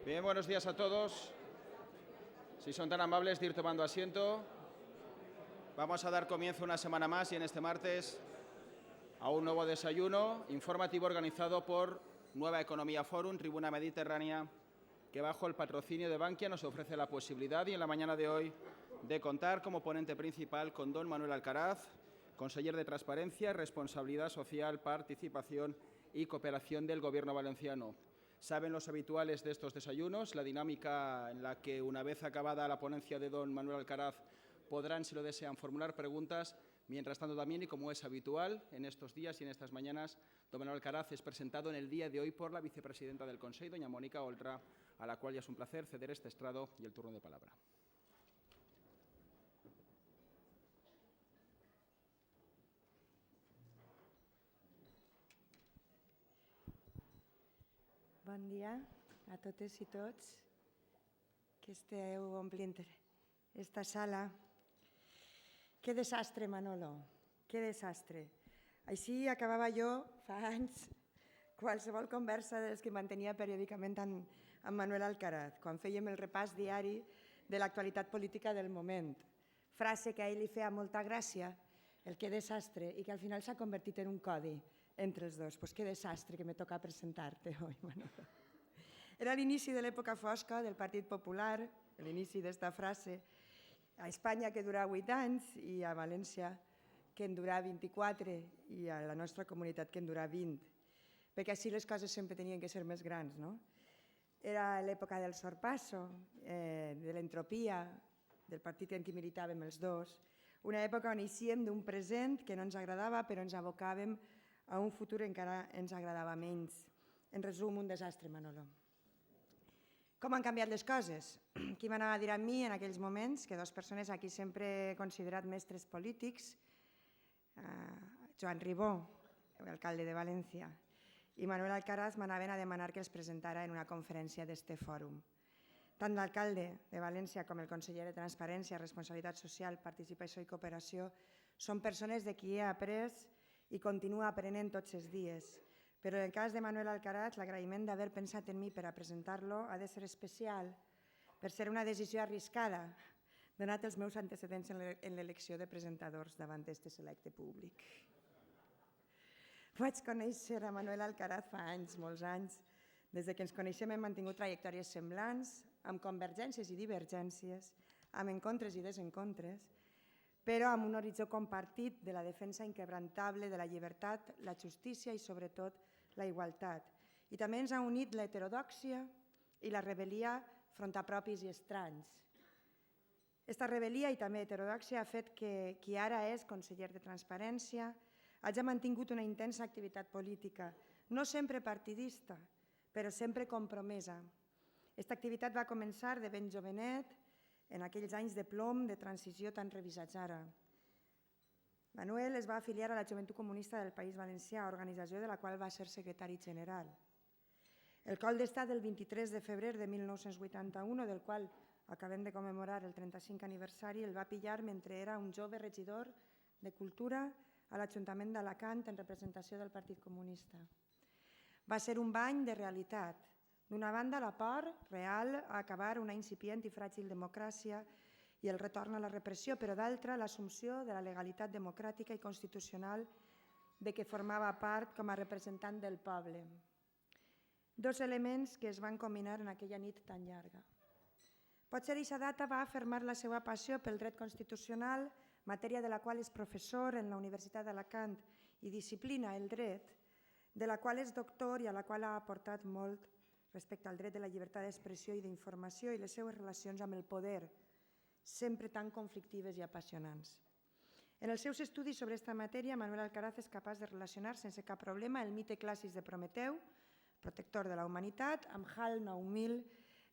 Bien, buenos días a todos. Si son tan amables de ir tomando asiento. Vamos a dar comienzo una semana más y en este martes a un nuevo desayuno informativo organizado por Nueva Economía Forum, Tribuna Mediterránea, que bajo el patrocinio de Bankia nos ofrece la posibilidad y en la mañana de hoy de contar como ponente principal con don Manuel Alcaraz, conseller de Transparencia, Responsabilidad Social, Participación y Cooperación del Gobierno valenciano. Saben los habituales de estos desayunos, la dinámica en la que, una vez acabada la ponencia de don Manuel Alcaraz, podrán, si lo desean, formular preguntas. Mientras tanto, también, y como es habitual en estos días y en estas mañanas, don Manuel Alcaraz es presentado en el día de hoy por la vicepresidenta del Consejo, doña Mónica Oltra, a la cual ya es un placer ceder este estrado y el turno de palabra. Bon dia a totes i tots que esteu omplint esta sala. Que desastre, Manolo, que desastre. Així acabava jo fa anys qualsevol conversa de les que mantenia periòdicament amb Manuel Alcaraz, quan fèiem el repàs diari de l'actualitat política del moment. Frase que a ell li feia molta gràcia, el que desastre, i que al final s'ha convertit en un codi entre els dos. Pues qué desastre que me toca presentarte hoy, Manolo. Era l'inici de l'època fosca del Partit Popular, l'inici d'esta frase, a Espanya que durà 8 anys i a València que en durà 24 i a la nostra comunitat que en durà 20, perquè així les coses sempre tenien que ser més grans, no? Era l'època del sorpasso, de l'entropia, del partit en què militàvem els dos, una època on eixíem d'un present que no ens agradava però ens abocàvem a un futur encara ens agradava menys. En resum, un desastre, Manolo. Com han canviat les coses? Qui m'anava a dir a mi en aquells moments, que dues persones a qui sempre he considerat mestres polítics, Joan Ribó, alcalde de València, i Manuel Alcaraz m'anaven a demanar que els presentara en una conferència d'este fòrum. Tant l'alcalde de València com el conseller de Transparència, Responsabilitat Social, Participació i Cooperació són persones de qui he après i continua aprenent tots els dies. Però en el cas de Manuel Alcaraz, l'agraïment d'haver pensat en mi per a presentar-lo ha de ser especial per ser una decisió arriscada, donat els meus antecedents en l'elecció de presentadors davant d'este selecte públic. Vaig conèixer a Manuel Alcaraz fa anys, molts anys. Des que ens coneixem hem mantingut trajectòries semblants, amb convergències i divergències, amb encontres i desencontres, però amb un horitzó compartit de la defensa inquebrantable de la llibertat, la justícia i, sobretot, la igualtat. I també ens ha unit l'heterodòxia i la rebel·lia front a propis i estranys. Esta rebel·lia i també heterodòxia ha fet que qui ara és conseller de Transparència hagi mantingut una intensa activitat política, no sempre partidista, però sempre compromesa. Aquesta activitat va començar de ben jovenet, en aquells anys de plom de transició tan revisats ara. Manuel es va afiliar a la Joventut Comunista del País Valencià, organització de la qual va ser secretari general. El col d'estat del 23 de febrer de 1981, del qual acabem de commemorar el 35 aniversari, el va pillar mentre era un jove regidor de Cultura a l'Ajuntament d'Alacant en representació del Partit Comunista. Va ser un bany de realitat. D'una banda, la por real a acabar una incipient i fràgil democràcia i el retorn a la repressió, però d'altra, l'assumpció de la legalitat democràtica i constitucional de què formava part com a representant del poble. Dos elements que es van combinar en aquella nit tan llarga. Potser aquesta data va afirmar la seva passió pel dret constitucional, matèria de la qual és professor en la Universitat d'Alacant i disciplina el dret, de la qual és doctor i a la qual ha aportat molt respecte al dret de la llibertat d'expressió i d'informació i les seues relacions amb el poder, sempre tan conflictives i apassionants. En els seus estudis sobre aquesta matèria, Manuel Alcaraz és capaç de relacionar sense cap problema el mite clàssic de Prometeu, protector de la humanitat, amb HAL 9000,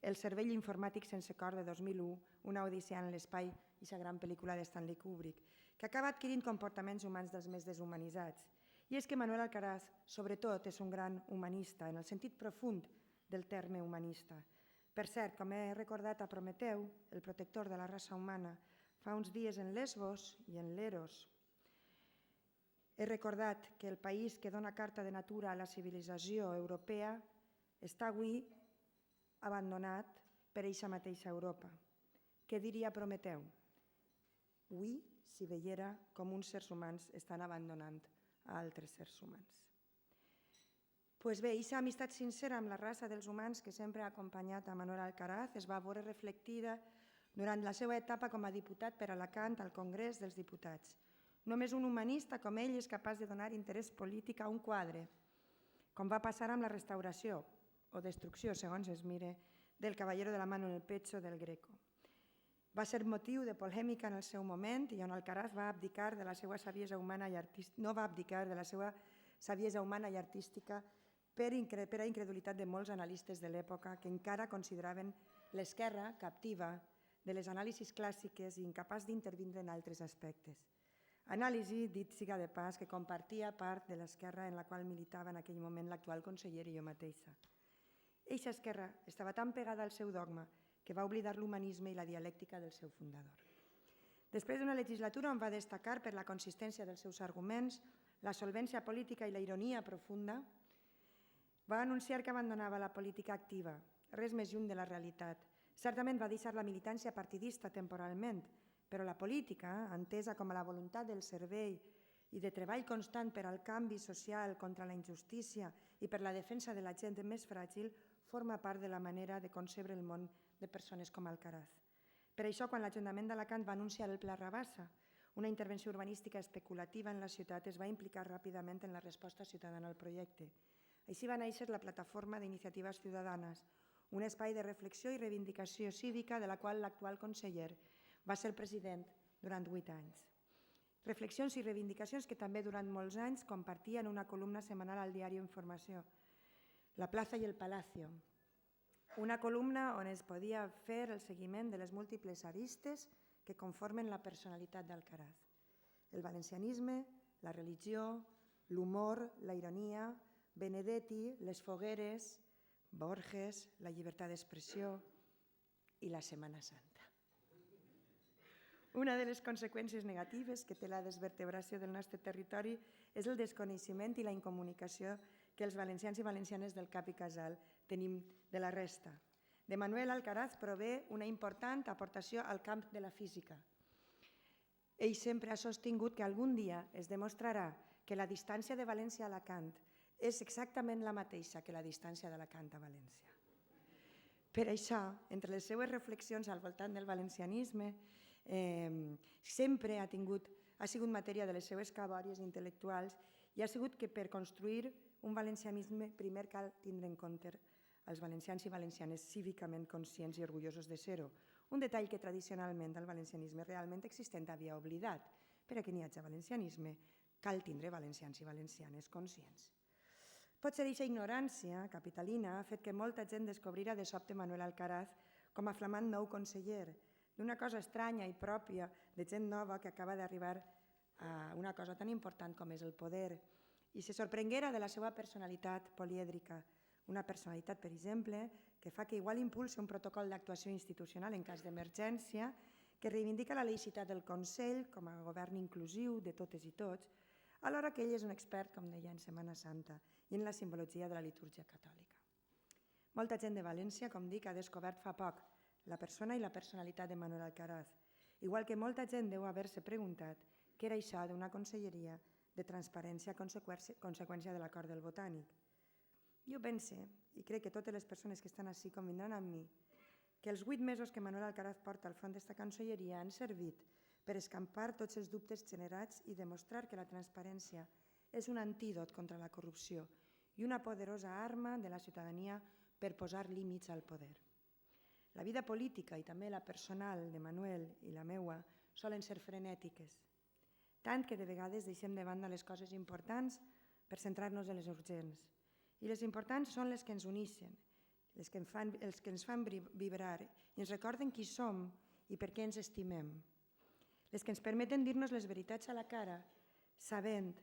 el cervell informàtic sense cor de 2001, una odissea en l'espai, i la gran pel·lícula de Stanley Kubrick, que acaba adquirint comportaments humans dels més deshumanitzats. I és que Manuel Alcaraz, sobretot, és un gran humanista, en el sentit profund del terme humanista. Per cert, com he recordat a Prometeu, el protector de la raça humana, fa uns dies en Lesbos i en Leros, he recordat que el país que dona carta de natura a la civilització europea està avui abandonat per eixa mateixa Europa. Què diria Prometeu? Ui, si veiera com uns éssers humans estan abandonant a altres éssers humans. Pues bé, eixa amistat sincera amb la raça dels humans que sempre ha acompanyat a Manuel Alcaraz es va veure reflectida durant la seva etapa com a diputat per Alacant al Congrés dels Diputats. Només un humanista com ell és capaç de donar interès polític a un quadre, com va passar amb la restauració, o destrucció, segons es mire, del Caballero de la Mano en el Pecho del Greco. Va ser motiu de polèmica en el seu moment i on Alcaraz va abdicar de la seva saviesa humana i artística, no va abdicar de la seva saviesa humana i artística per a incredulitat de molts analistes de l'època que encara consideraven l'esquerra captiva de les anàlisis clàssiques i incapaç d'intervindre en altres aspectes. Anàlisi, dit siga de pas, que compartia part de l'esquerra en la qual militava en aquell moment l'actual conseller i jo mateixa. Eixa esquerra estava tan pegada al seu dogma que va oblidar l'humanisme i la dialèctica del seu fundador. Després d'una legislatura on va destacar per la consistència dels seus arguments, la solvència política i la ironia profunda, va anunciar que abandonava la política activa, res més lluny de la realitat. Certament va deixar la militància partidista temporalment, però la política, entesa com a la voluntat del servei i de treball constant per al canvi social contra la injustícia i per la defensa de la gent més fràgil, forma part de la manera de concebre el món de persones com Alcaraz. Per això, quan l'Ajuntament d'Alacant va anunciar el Pla Rabassa, una intervenció urbanística especulativa en la ciutat, es va implicar ràpidament en la resposta ciutadana al projecte. Així va néixer la Plataforma d'Iniciatives Ciutadanes, un espai de reflexió i reivindicació cívica de la qual l'actual conseller va ser president durant 8 anys. Reflexions i reivindicacions que també durant molts anys compartia en una columna setmanal al diari Informació, La Plaza i el Palacio, una columna on es podia fer el seguiment de les múltiples aristes que conformen la personalitat d'Alcaraz. El valencianisme, la religió, l'humor, la ironia, Benedetti, les fogueres, Borges, la llibertat d'expressió i la Setmana Santa. Una de les conseqüències negatives que té la desvertebració del nostre territori és el desconeixement i la incomunicació que els valencians i valencianes del cap i casal tenim de la resta. De Manuel Alcaraz prové una important aportació al camp de la física. Ell sempre ha sostingut que algun dia es demostrarà que la distància de València a Alacant és exactament la mateixa que la distància d'Alacant a València. Per això, entre les seues reflexions al voltant del valencianisme, sempre ha sigut matèria de les seues cabòries intel·lectuals i ha sigut que per construir un valencianisme primer cal tindre en compte els valencians i valencianes cívicament conscients i orgullosos de ser-ho. Un detall que tradicionalment el valencianisme realment existent havia oblidat. Per a que n'hi hagi valencianisme cal tindre valencians i valencianes conscients. Potser aquesta ignorància capitalina ha fet que molta gent descobrira de sobte Manuel Alcaraz com a flamant nou conseller, d'una cosa estranya i pròpia de gent nova que acaba d'arribar a una cosa tan important com és el poder, i se sorprenguera de la seva personalitat polièdrica, una personalitat, per exemple, que fa que igual impulsi un protocol d'actuació institucional en cas d'emergència, que reivindica la laïcitat del Consell com a govern inclusiu de totes i tots, alhora que ell és un expert, com deia, en Setmana Santa i en la simbologia de la litúrgia catòlica. Molta gent de València, com dic, ha descobert fa poc la persona i la personalitat de Manuel Alcaraz, igual que molta gent deu haver-se preguntat què era això d'una conselleria de transparència a conseqüència de l'acord del Botànic. Jo pense, i crec que totes les persones que estan ací convindran amb mi, que els 8 mesos que Manuel Alcaraz porta al front d'esta conselleria han servit per escampar tots els dubtes generats i demostrar que la transparència és un antídot contra la corrupció i una poderosa arma de la ciutadania per posar límits al poder. La vida política i també la personal de Manuel i la meua solen ser frenètiques, tant que de vegades deixem de banda les coses importants per centrar-nos en les urgents. I les importants són les que ens uneixen, els que ens fan vibrar i ens recorden qui som i per què ens estimem. Les que ens permeten dir-nos les veritats a la cara, sabent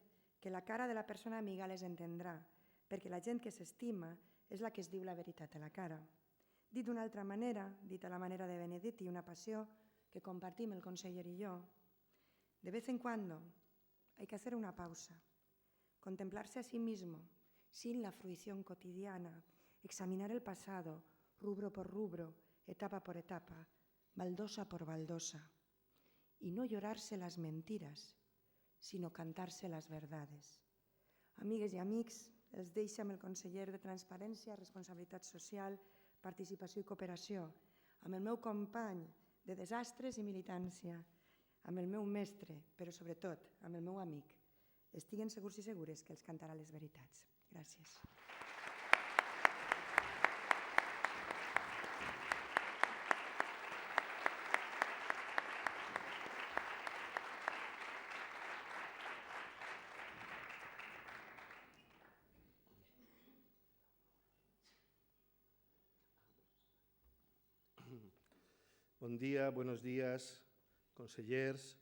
que la cara de la persona amiga les entendrà, perquè la gent que s'estima és la que es diu la veritat a la cara. Dit d'una altra manera, dit a la manera de Benedetti, una passió que compartim el conseller y yo, de vez en cuando hay que hacer una pausa, contemplarse a sí mismo, sin la fruición cotidiana, examinar el pasado, rubro por rubro, etapa por etapa, baldosa por baldosa, y no llorarse las mentiras, sinó cantar-se les verdades. Amigues i amics, els deixo amb el conseller de Transparència, Responsabilitat Social, Participació i Cooperació, amb el meu company de desastres i militància, amb el meu mestre, però sobretot amb el meu amic. Estiguen segurs i segures que els cantarà les veritats. Gràcies. Bon dia, buenos días, consellers,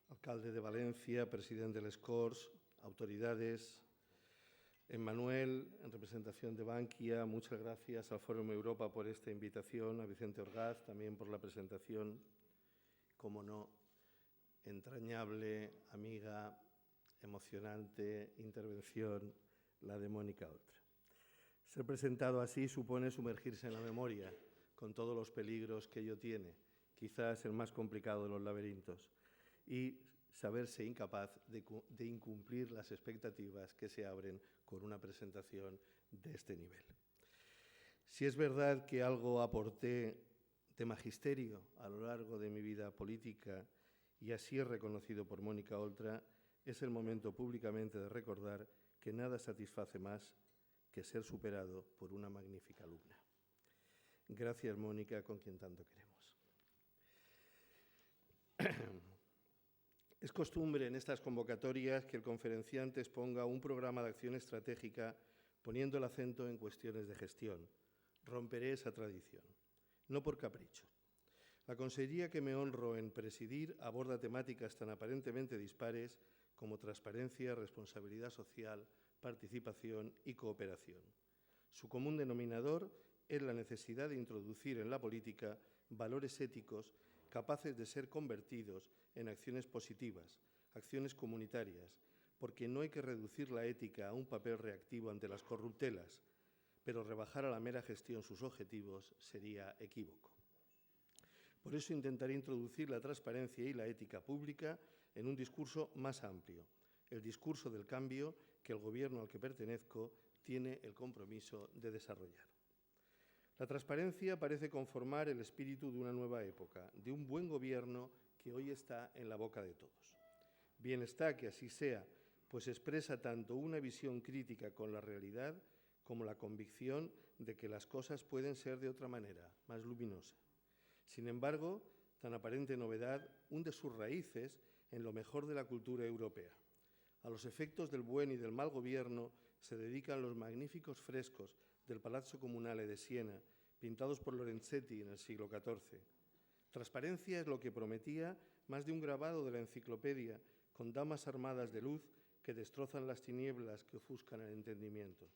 alcalde de Valencia, president de les Corts, autoridades. Emmanuel, en representación de Bankia, muchas gracias al Fórum Europa por esta invitación, a Vicente Orgaz también por la presentación, como no, entrañable, amiga, emocionante intervención, la de Mónica Oltra. Ser presentado así supone sumergirse en la memoria, con todos los peligros que ello tiene, quizás el más complicado de los laberintos, y saberse incapaz de incumplir las expectativas que se abren con una presentación de este nivel. Si es verdad que algo aporté de magisterio a lo largo de mi vida política y así es reconocido por Mónica Oltra, es el momento públicamente de recordar que nada satisface más que ser superado por una magnífica alumna. Gracias, Mónica, con quien tanto queremos. Es costumbre en estas convocatorias que el conferenciante exponga un programa de acción estratégica poniendo el acento en cuestiones de gestión. Romperé esa tradición, no por capricho. La consejería que me honro en presidir aborda temáticas tan aparentemente dispares como transparencia, responsabilidad social, participación y cooperación. Su común denominador es la necesidad de introducir en la política valores éticos capaces de ser convertidos en acciones positivas, acciones comunitarias, porque no hay que reducir la ética a un papel reactivo ante las corruptelas, pero rebajar a la mera gestión sus objetivos sería equívoco. Por eso intentaré introducir la transparencia y la ética pública en un discurso más amplio, el discurso del cambio que el Gobierno al que pertenezco tiene el compromiso de desarrollar. La transparencia parece conformar el espíritu de una nueva época, de un buen gobierno que hoy está en la boca de todos. Bien está que así sea, pues expresa tanto una visión crítica con la realidad como la convicción de que las cosas pueden ser de otra manera, más luminosa. Sin embargo, tan aparente novedad hunde sus raíces en lo mejor de la cultura europea. A los efectos del buen y del mal gobierno se dedican los magníficos frescos del Palazzo Comunale de Siena, pintados por Lorenzetti en el siglo XIV. Transparencia es lo que prometía más de un grabado de la enciclopedia con damas armadas de luz que destrozan las tinieblas que ofuscan el entendimiento.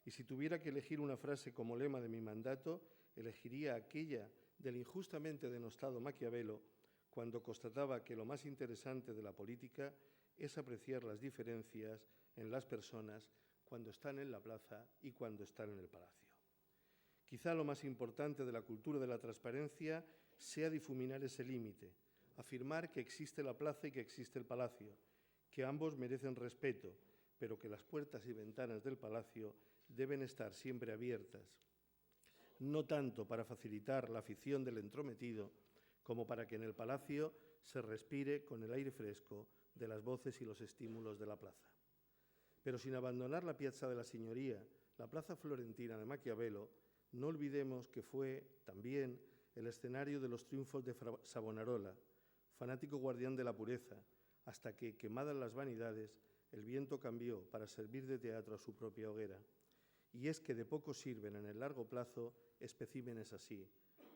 Y si tuviera que elegir una frase como lema de mi mandato, elegiría aquella del injustamente denostado Maquiavelo cuando constataba que lo más interesante de la política es apreciar las diferencias en las personas cuando están en la plaza y cuando están en el palacio. Quizá lo más importante de la cultura de la transparencia sea difuminar ese límite, afirmar que existe la plaza y que existe el palacio, que ambos merecen respeto, pero que las puertas y ventanas del palacio deben estar siempre abiertas, no tanto para facilitar la afición del entrometido, como para que en el palacio se respire con el aire fresco de las voces y los estímulos de la plaza. Pero sin abandonar la Piazza de la Signoria, la plaza florentina de Maquiavelo, no olvidemos que fue también el escenario de los triunfos de Savonarola, fanático guardián de la pureza, hasta que, quemadas las vanidades, el viento cambió para servir de teatro a su propia hoguera. Y es que de poco sirven en el largo plazo especímenes así,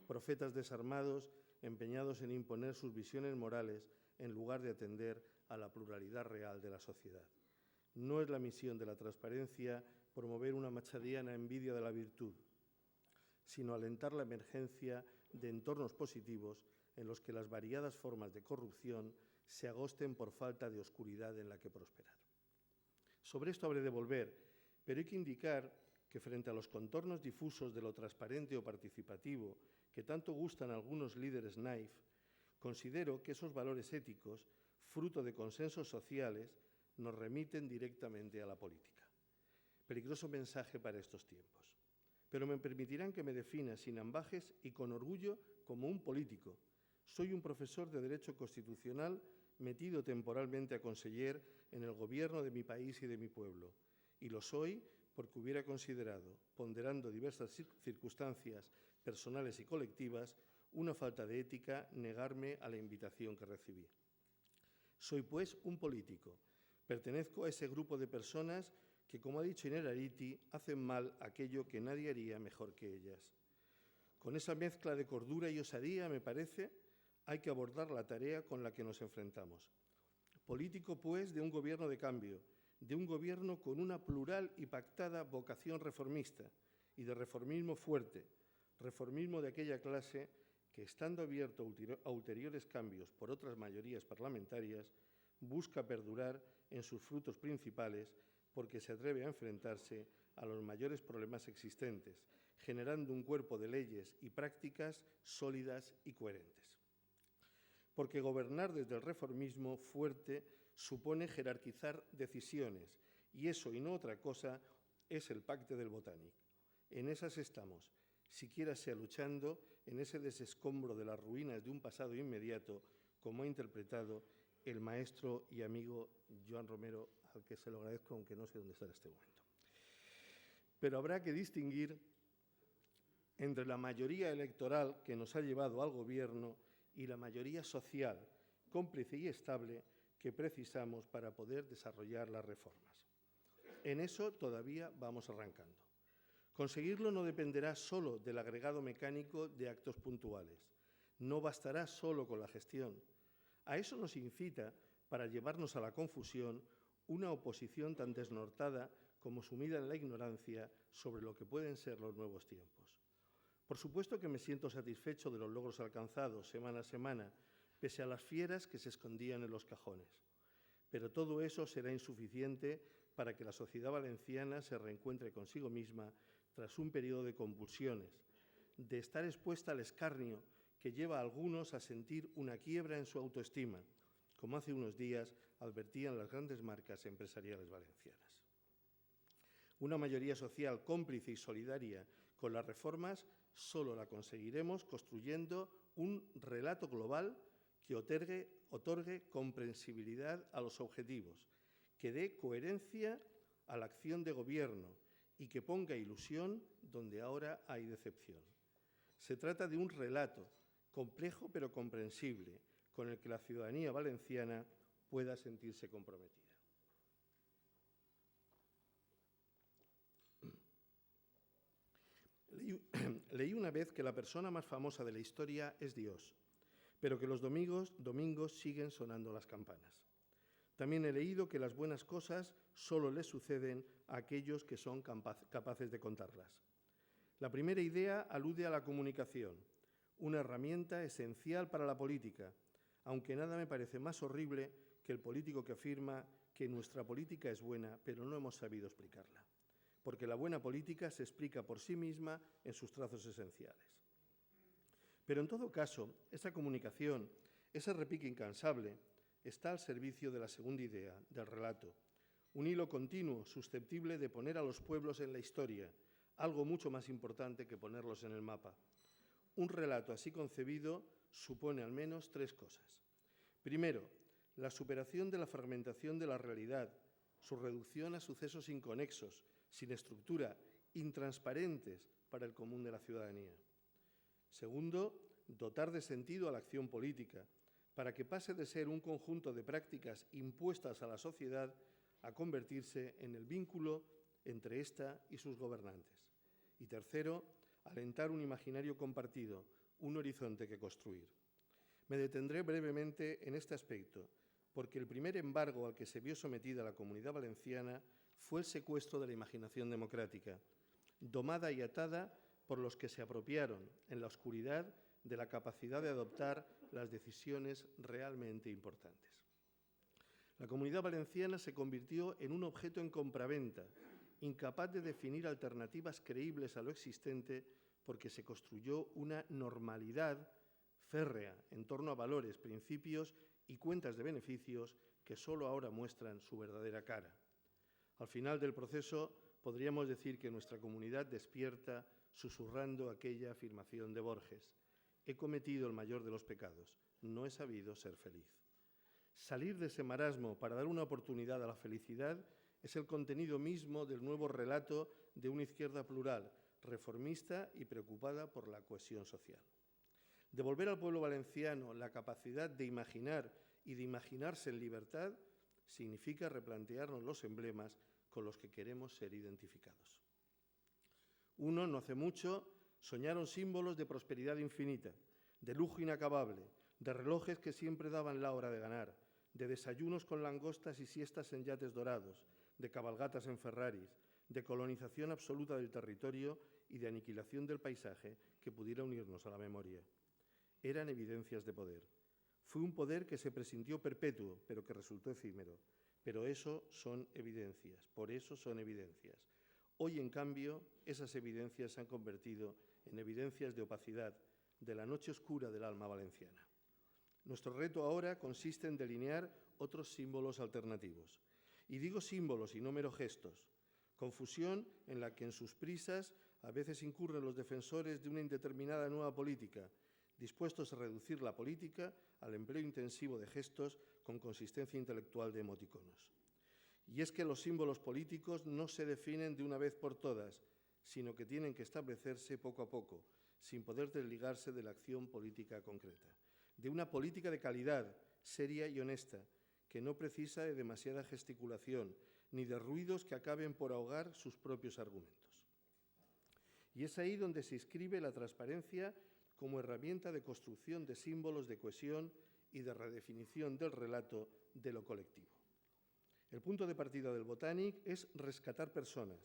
profetas desarmados empeñados en imponer sus visiones morales en lugar de atender a la pluralidad real de la sociedad. No es la misión de la transparencia promover una machadiana envidia de la virtud, sino alentar la emergencia de entornos positivos en los que las variadas formas de corrupción se agosten por falta de oscuridad en la que prosperar. Sobre esto habré de volver, pero hay que indicar que frente a los contornos difusos de lo transparente o participativo que tanto gustan a algunos líderes naif, considero que esos valores éticos, fruto de consensos sociales, nos remiten directamente a la política. Peligroso mensaje para estos tiempos. Pero me permitirán que me defina sin ambajes y con orgullo como un político. Soy un profesor de Derecho Constitucional metido temporalmente a conseller en el gobierno de mi país y de mi pueblo. Y lo soy porque hubiera considerado, ponderando diversas circunstancias personales y colectivas, una falta de ética negarme a la invitación que recibí. Soy, pues, un político. Pertenezco a ese grupo de personas que, como ha dicho Innerarity, hacen mal aquello que nadie haría mejor que ellas. Con esa mezcla de cordura y osadía, me parece, hay que abordar la tarea con la que nos enfrentamos. Político, pues, de un gobierno de cambio, de un gobierno con una plural y pactada vocación reformista y de reformismo fuerte, reformismo de aquella clase que, estando abierto a ulteriores cambios por otras mayorías parlamentarias, busca perdurar en sus frutos principales porque se atreve a enfrentarse a los mayores problemas existentes, generando un cuerpo de leyes y prácticas sólidas y coherentes. Porque gobernar desde el reformismo fuerte supone jerarquizar decisiones, y eso y no otra cosa es el pacte del Botánic. En esas estamos, siquiera sea luchando en ese desescombro de las ruinas de un pasado inmediato, como ha interpretado el maestro y amigo Joan Romero, al que se lo agradezco, aunque no sé dónde está en este momento. Pero habrá que distinguir entre la mayoría electoral que nos ha llevado al gobierno y la mayoría social, cómplice y estable, que precisamos para poder desarrollar las reformas. En eso todavía vamos arrancando. Conseguirlo no dependerá solo del agregado mecánico de actos puntuales. No bastará solo con la gestión. A eso nos incita, para llevarnos a la confusión, una oposición tan desnortada como sumida en la ignorancia sobre lo que pueden ser los nuevos tiempos. Por supuesto que me siento satisfecho de los logros alcanzados semana a semana, pese a las fieras que se escondían en los cajones. Pero todo eso será insuficiente para que la sociedad valenciana se reencuentre consigo misma tras un periodo de convulsiones, de estar expuesta al escarnio que lleva a algunos a sentir una quiebra en su autoestima, como hace unos días advertían las grandes marcas empresariales valencianas. Una mayoría social cómplice y solidaria con las reformas solo la conseguiremos construyendo un relato global que otorgue comprensibilidad a los objetivos, que dé coherencia a la acción de gobierno y que ponga ilusión donde ahora hay decepción. Se trata de un relato complejo pero comprensible, con el que la ciudadanía valenciana pueda sentirse comprometida. Leí una vez que la persona más famosa de la historia es Dios, pero que los domingos siguen sonando las campanas. También he leído que las buenas cosas solo les suceden a aquellos que son capaces de contarlas. La primera idea alude a la comunicación, una herramienta esencial para la política, aunque nada me parece más horrible que el político que afirma que nuestra política es buena, pero no hemos sabido explicarla, porque la buena política se explica por sí misma en sus trazos esenciales. Pero en todo caso, esa comunicación, ese repique incansable, está al servicio de la segunda idea, del relato, un hilo continuo susceptible de poner a los pueblos en la historia, algo mucho más importante que ponerlos en el mapa. Un relato así concebido supone al menos tres cosas. Primero, la superación de la fragmentación de la realidad, su reducción a sucesos inconexos, sin estructura, intransparentes para el común de la ciudadanía. Segundo, dotar de sentido a la acción política, para que pase de ser un conjunto de prácticas impuestas a la sociedad a convertirse en el vínculo entre ésta y sus gobernantes. Y tercero, alentar un imaginario compartido, un horizonte que construir. Me detendré brevemente en este aspecto, porque el primer embargo al que se vio sometida la Comunidad Valenciana fue el secuestro de la imaginación democrática, domada y atada por los que se apropiaron en la oscuridad de la capacidad de adoptar las decisiones realmente importantes. La Comunidad Valenciana se convirtió en un objeto en compraventa, incapaz de definir alternativas creíbles a lo existente porque se construyó una normalidad férrea en torno a valores, principios y cuentas de beneficios que solo ahora muestran su verdadera cara. Al final del proceso, podríamos decir que nuestra comunidad despierta susurrando aquella afirmación de Borges: he cometido el mayor de los pecados, no he sabido ser feliz. Salir de ese marasmo para dar una oportunidad a la felicidad es el contenido mismo del nuevo relato de una izquierda plural, reformista y preocupada por la cohesión social. Devolver al pueblo valenciano la capacidad de imaginar y de imaginarse en libertad significa replantearnos los emblemas con los que queremos ser identificados. Uno, no hace mucho, soñaron símbolos de prosperidad infinita, de lujo inacabable, de relojes que siempre daban la hora de ganar, de desayunos con langostas y siestas en yates dorados, de cabalgatas en Ferraris, de colonización absoluta del territorio y de aniquilación del paisaje que pudiera unirnos a la memoria. Eran evidencias de poder. Fue un poder que se presintió perpetuo, pero que resultó efímero. Pero eso son evidencias, por eso son evidencias. Hoy, en cambio, esas evidencias se han convertido en evidencias de opacidad, de la noche oscura del alma valenciana. Nuestro reto ahora consiste en delinear otros símbolos alternativos. Y digo símbolos y no mero gestos. Confusión en la que en sus prisas a veces incurren los defensores de una indeterminada nueva política, dispuestos a reducir la política al empleo intensivo de gestos con consistencia intelectual de emoticonos. Y es que los símbolos políticos no se definen de una vez por todas, sino que tienen que establecerse poco a poco, sin poder desligarse de la acción política concreta, de una política de calidad, seria y honesta, que no precisa de demasiada gesticulación, ni de ruidos que acaben por ahogar sus propios argumentos. Y es ahí donde se inscribe la transparencia como herramienta de construcción de símbolos de cohesión y de redefinición del relato de lo colectivo. El punto de partida del Botanic es rescatar personas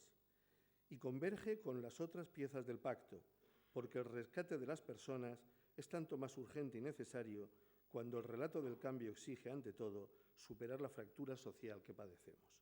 y converge con las otras piezas del pacto, porque el rescate de las personas es tanto más urgente y necesario cuando el relato del cambio exige, ante todo, superar la fractura social que padecemos.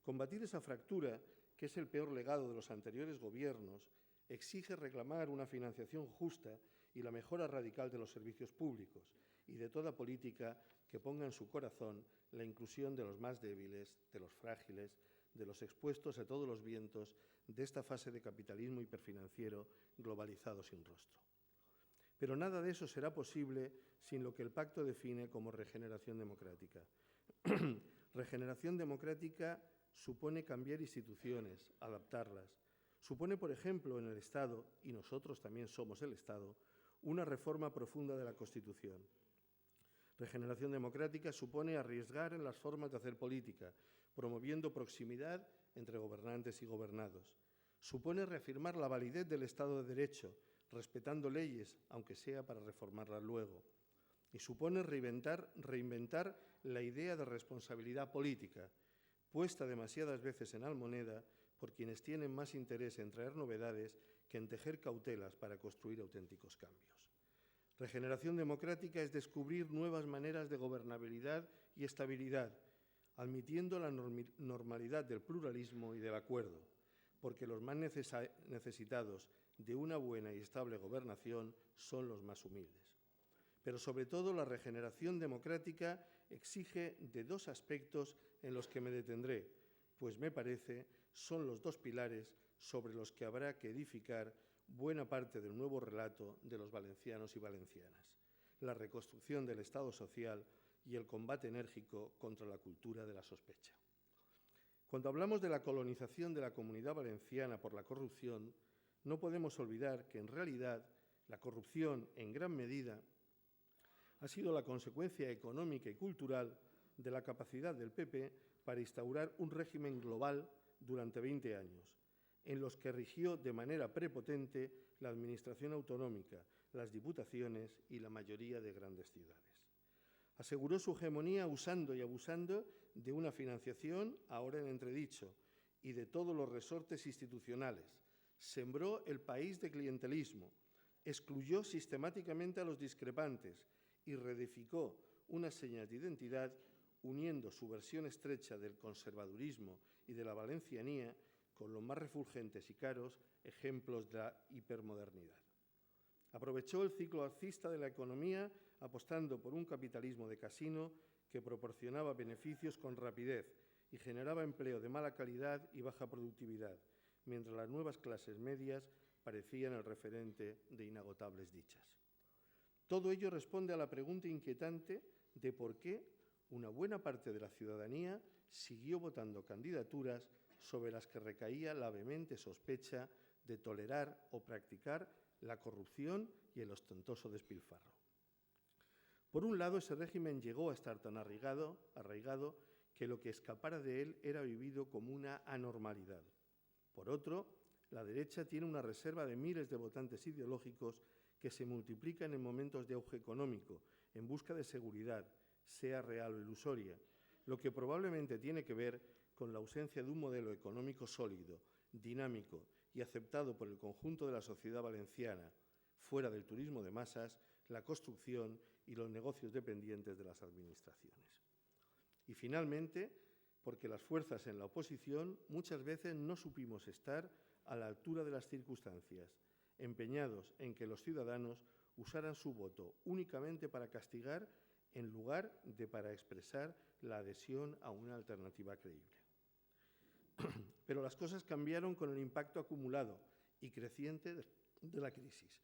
Combatir esa fractura, que es el peor legado de los anteriores gobiernos, exige reclamar una financiación justa y la mejora radical de los servicios públicos y de toda política que ponga en su corazón la inclusión de los más débiles, de los frágiles, de los expuestos a todos los vientos de esta fase de capitalismo hiperfinanciero globalizado sin rostro. Pero nada de eso será posible sin lo que el pacto define como regeneración democrática. Regeneración democrática supone cambiar instituciones, adaptarlas. Supone, por ejemplo, en el Estado, y nosotros también somos el Estado, una reforma profunda de la Constitución. Regeneración democrática supone arriesgar en las formas de hacer política, promoviendo proximidad entre gobernantes y gobernados. Supone reafirmar la validez del Estado de Derecho, respetando leyes, aunque sea para reformarlas luego. Y supone reinventar la idea de responsabilidad política, puesta demasiadas veces en almoneda por quienes tienen más interés en traer novedades que en tejer cautelas para construir auténticos cambios. Regeneración democrática es descubrir nuevas maneras de gobernabilidad y estabilidad, admitiendo la normalidad del pluralismo y del acuerdo, porque los más necesitados de una buena y estable gobernación son los más humildes. Pero sobre todo la regeneración democrática exige de dos aspectos en los que me detendré, pues me parece son los dos pilares sobre los que habrá que edificar buena parte del nuevo relato de los valencianos y valencianas: la reconstrucción del Estado social y el combate enérgico contra la cultura de la sospecha. Cuando hablamos de la colonización de la Comunidad Valenciana por la corrupción, no podemos olvidar que en realidad la corrupción en gran medida ha sido la consecuencia económica y cultural de la capacidad del PP para instaurar un régimen global durante 20 años, en los que rigió de manera prepotente la administración autonómica, las diputaciones y la mayoría de grandes ciudades. Aseguró su hegemonía usando y abusando de una financiación ahora en entredicho y de todos los resortes institucionales. Sembró el país de clientelismo, excluyó sistemáticamente a los discrepantes y reedificó unas señas de identidad uniendo su versión estrecha del conservadurismo y de la valencianía con los más refulgentes y caros ejemplos de la hipermodernidad. Aprovechó el ciclo alcista de la economía apostando por un capitalismo de casino que proporcionaba beneficios con rapidez y generaba empleo de mala calidad y baja productividad, mientras las nuevas clases medias parecían el referente de inagotables dichas. Todo ello responde a la pregunta inquietante de por qué una buena parte de la ciudadanía siguió votando candidaturas sobre las que recaía la vehemente sospecha de tolerar o practicar la corrupción y el ostentoso despilfarro. Por un lado, ese régimen llegó a estar tan arraigado que lo que escapara de él era vivido como una anormalidad. Por otro, la derecha tiene una reserva de miles de votantes ideológicos que se multiplican en momentos de auge económico, en busca de seguridad, sea real o ilusoria, lo que probablemente tiene que ver con la ausencia de un modelo económico sólido, dinámico y aceptado por el conjunto de la sociedad valenciana, fuera del turismo de masas, la construcción y los negocios dependientes de las administraciones. Y finalmente, porque las fuerzas en la oposición muchas veces no supimos estar a la altura de las circunstancias, empeñados en que los ciudadanos usaran su voto únicamente para castigar en lugar de para expresar la adhesión a una alternativa creíble. Pero las cosas cambiaron con el impacto acumulado y creciente de la crisis.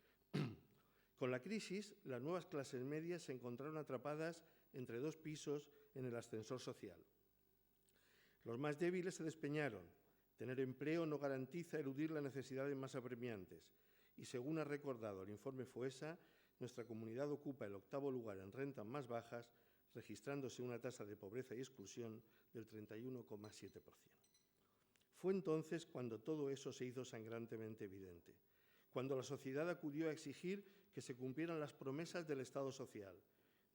Con la crisis, las nuevas clases medias se encontraron atrapadas entre dos pisos en el ascensor social. Los más débiles se despeñaron. Tener empleo no garantiza eludir las necesidades más apremiantes. Y según ha recordado el informe FOESA, nuestra comunidad ocupa el 8º lugar en rentas más bajas, registrándose una tasa de pobreza y exclusión del 31,7%. Fue entonces cuando todo eso se hizo sangrantemente evidente, cuando la sociedad acudió a exigir que se cumplieran las promesas del Estado social,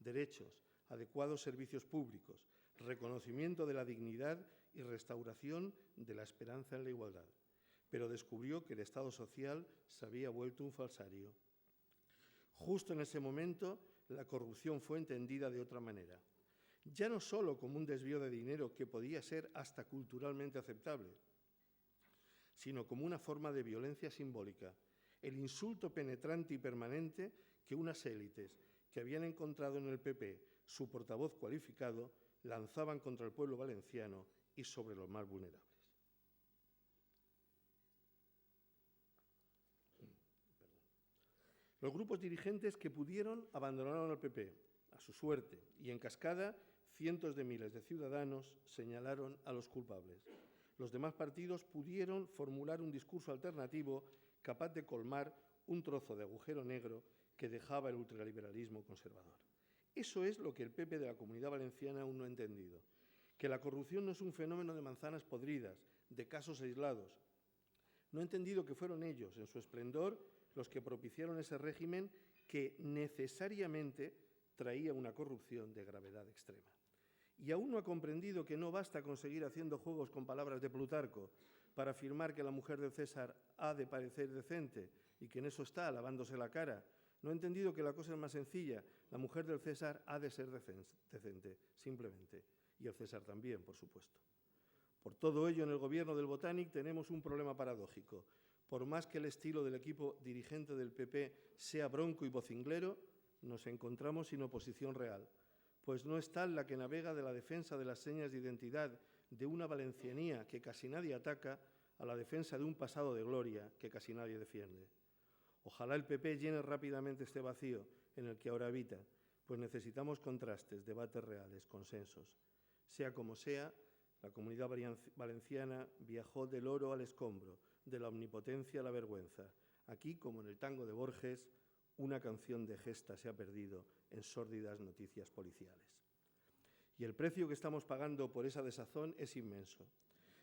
derechos, adecuados servicios públicos, reconocimiento de la dignidad y restauración de la esperanza en la igualdad. Pero descubrió que el Estado social se había vuelto un falsario. Justo en ese momento, la corrupción fue entendida de otra manera, ya no solo como un desvío de dinero que podía ser hasta culturalmente aceptable, sino como una forma de violencia simbólica, el insulto penetrante y permanente que unas élites que habían encontrado en el PP su portavoz cualificado lanzaban contra el pueblo valenciano y sobre los más vulnerables. Los grupos dirigentes que pudieron abandonaron al PP, a su suerte, y en cascada cientos de miles de ciudadanos señalaron a los culpables. Los demás partidos pudieron formular un discurso alternativo capaz de colmar un trozo de agujero negro que dejaba el ultraliberalismo conservador. Eso es lo que el PP de la Comunidad Valenciana aún no ha entendido, que la corrupción no es un fenómeno de manzanas podridas, de casos aislados. No ha entendido que fueron ellos, en su esplendor, los que propiciaron ese régimen que necesariamente traía una corrupción de gravedad extrema. Y aún no ha comprendido que no basta con seguir haciendo juegos con palabras de Plutarco para afirmar que la mujer del César ha de parecer decente y que en eso está, lavándose la cara. No ha entendido que la cosa es más sencilla. La mujer del César ha de ser decente, simplemente. Y el César también, por supuesto. Por todo ello, en el gobierno del Botanic tenemos un problema paradójico. Por más que el estilo del equipo dirigente del PP sea bronco y vocinglero, nos encontramos sin oposición real, pues no es tal la que navega de la defensa de las señas de identidad de una valencianía que casi nadie ataca a la defensa de un pasado de gloria que casi nadie defiende. Ojalá el PP llene rápidamente este vacío en el que ahora habita, pues necesitamos contrastes, debates reales, consensos. Sea como sea, la Comunidad Valenciana viajó del oro al escombro, de la omnipotencia a la vergüenza. Aquí, como en el tango de Borges, una canción de gesta se ha perdido en sórdidas noticias policiales. Y el precio que estamos pagando por esa desazón es inmenso.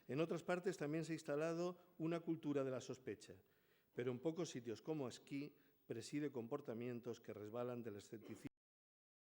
En otras partes también se ha instalado una cultura de la sospecha, pero en pocos sitios como aquí preside comportamientos que resbalan del escepticismo